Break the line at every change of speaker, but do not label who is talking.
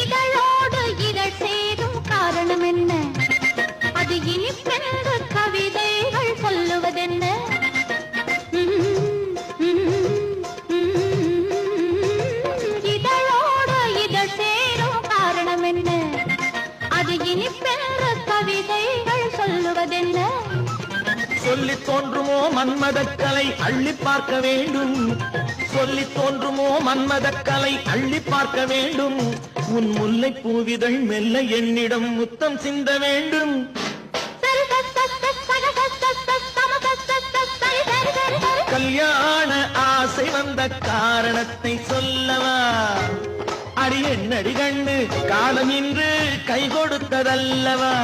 இதழோடு இதழ் சேரும் காரணம் என்ன? அது இனிப்பென்று கவிதைகள் சொல்லுவதென்ன? இதழோடு இதழ் சேரும் காரணம் என்ன? அது இனிப்பென்று கவிதைகள் சொல்லுவதென்ன?
சொல்லி தோன்றுமோ மன்மதக்கலை அள்ளி பார்க்க வேண்டும். சொல்லி தோன்றுமோ மன்மதக்கலை அள்ளி பார்க்க வேண்டும். உன் முல்லை பூவிதழ் மெல்ல என்னிடம் முத்தம் சிந்த வேண்டும். கல்யாண ஆசை வந்த காரணத்தை சொல்லவா? அடி என்னடி கண்டு காலம் இன்று கை கொடுத்ததல்லவா?